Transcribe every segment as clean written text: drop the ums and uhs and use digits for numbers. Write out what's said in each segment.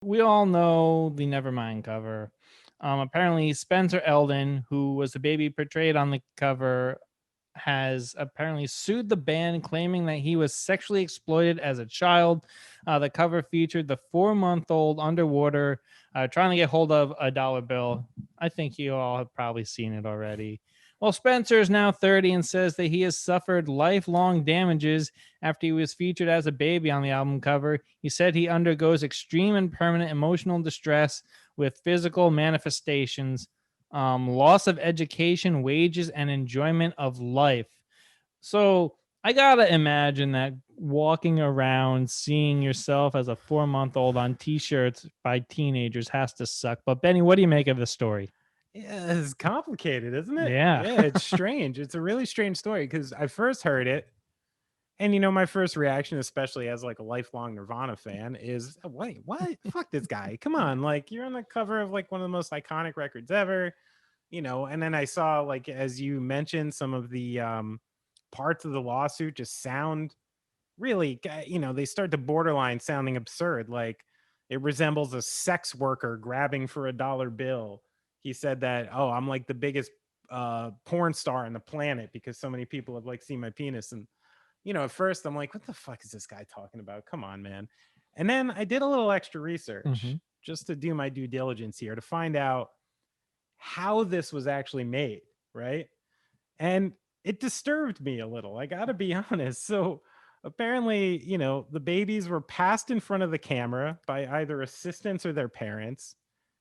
We all know the Nevermind cover. Apparently, Spencer Eldon, who was the baby portrayed on the cover, has apparently sued the band, claiming that he was sexually exploited as a child. The cover featured the 4-month-old underwater trying to get hold of a dollar bill. I think you all have probably seen it already. Well, Spencer is now 30 and says that he has suffered lifelong damages after he was featured as a baby on the album cover. He said he undergoes extreme and permanent emotional distress with physical manifestations, loss of education, wages, and enjoyment of life. So I gotta imagine that walking around seeing yourself as a 4-month old on t-shirts by teenagers has to suck. But Benny, what do you make of the story? Yeah, it's complicated, isn't it? Yeah. Yeah, it's strange. It's a really strange story because I first heard it, and my first reaction, especially as like a lifelong Nirvana fan, is wait, what? Fuck this guy. Come on. Like you're on the cover of like one of the most iconic records ever, and then I saw, like, as you mentioned, some of the parts of the lawsuit just sound really, they start to borderline sounding absurd. Like it resembles a sex worker grabbing for a dollar bill. He said that, oh, I'm like the biggest porn star on the planet because so many people have like seen my penis. And at first I'm like, what the fuck is this guy talking about? Come on, man. And then I did a little extra research Mhm. just to do my due diligence here to find out how this was actually made, right? And it disturbed me a little. I got to be honest. So apparently, the babies were passed in front of the camera by either assistants or their parents,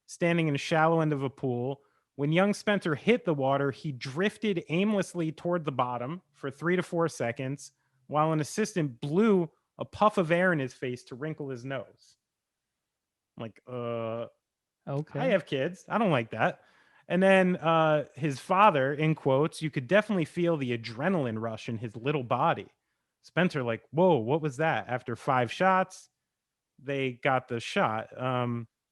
standing in a shallow end of a pool. When young Spencer hit the water, he drifted aimlessly toward the bottom for 3 to 4 seconds, while an assistant blew a puff of air in his face to wrinkle his nose. I'm like, I Okay. have kids. I don't like that. And then his father, in quotes, you could definitely feel the adrenaline rush in his little body. Spencer, like, whoa, what was that? After 5 shots, they got the shot.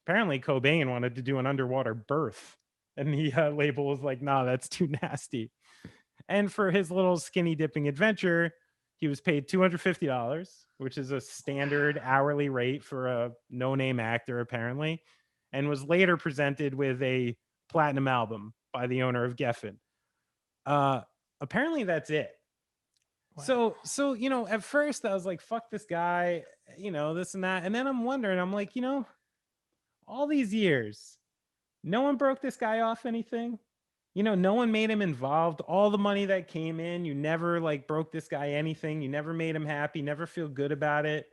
Apparently, Cobain wanted to do an underwater birth. And the label was like, nah, that's too nasty. And for his little skinny dipping adventure, he was paid $250, which is a standard hourly rate for a no name actor, apparently, and was later presented with a platinum album by the owner of Geffen. Uh, Apparently, that's it. Wow. So at first I was like, fuck this guy, this and that. And then I'm wondering, I'm like, all these years, no one broke this guy off anything. No one made him involved. All the money that came in, you never like broke this guy anything. You never made him happy, never feel good about it.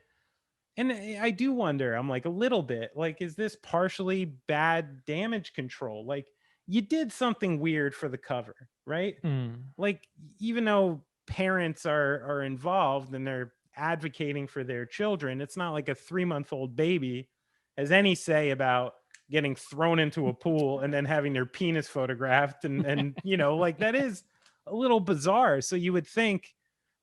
And I do wonder, I'm like a little bit like, is this partially bad damage control? Like you did something weird for the cover, right? Mm. Like even though parents are involved and they're advocating for their children, it's not like a 3-month-old baby has any say about getting thrown into a pool and then having their penis photographed and like that is a little bizarre. So you would think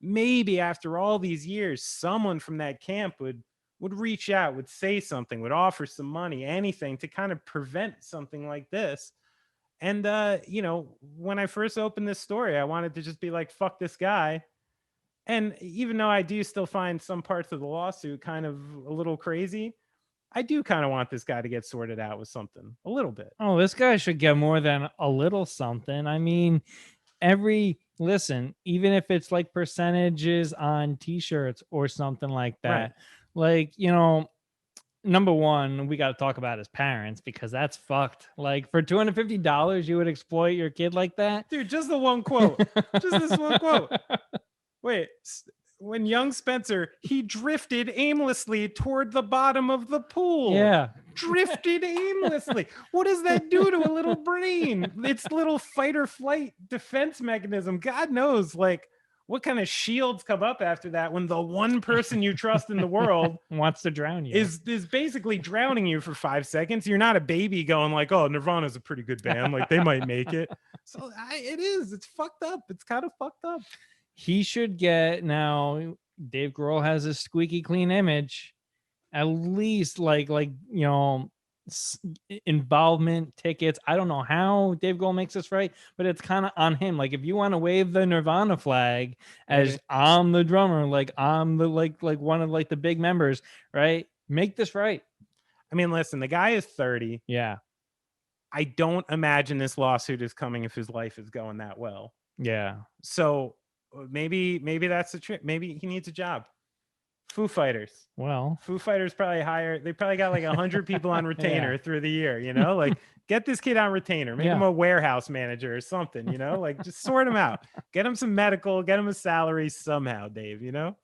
maybe after all these years someone from that camp would reach out, would say something, would offer some money, anything to kind of prevent something like this. And when I first opened this story, I wanted to just be like, fuck this guy. And even though I do still find some parts of the lawsuit kind of a little crazy, I do kind of want this guy to get sorted out with something a little bit. Oh, this guy should get more than a little something. I mean, listen, even if it's like percentages on t-shirts or something like Right. that, like, number one, we got to talk about his parents because that's fucked. Like for $250, you would exploit your kid like that? Dude, just the one quote. Just this one quote. Wait, when young Spencer, he drifted aimlessly toward the bottom of the pool. Yeah. Drifted aimlessly. What does that do to a little brain? Its little fight or flight defense mechanism. God knows, like, what kind of shields come up after that when the one person you trust in the world Wants to drown you. is basically drowning you for 5 seconds. You're not a baby going like, oh, Nirvana's a pretty good band. Like, they might make it. So it is. It's fucked up. It's kind of fucked up. He should get now. Dave Grohl has a squeaky clean image. At least involvement tickets. I don't know how Dave Grohl makes this right, but it's kind of on him. Like if you want to wave the Nirvana flag as Maybe. I'm the drummer, like I'm the like one of like the big members, right? Make this right. I mean, listen, the guy is 30. Yeah. I don't imagine this lawsuit is coming if his life is going that well. Yeah. So maybe that's the trick. Maybe he needs a job. Foo Fighters. Well, Foo Fighters probably hire. They probably got like 100 people on retainer yeah. through the year. You know, like get this kid on retainer. Make him Yeah. a warehouse manager or something. You know, like just sort him out. Get him some medical. Get him a salary somehow, Dave. You know.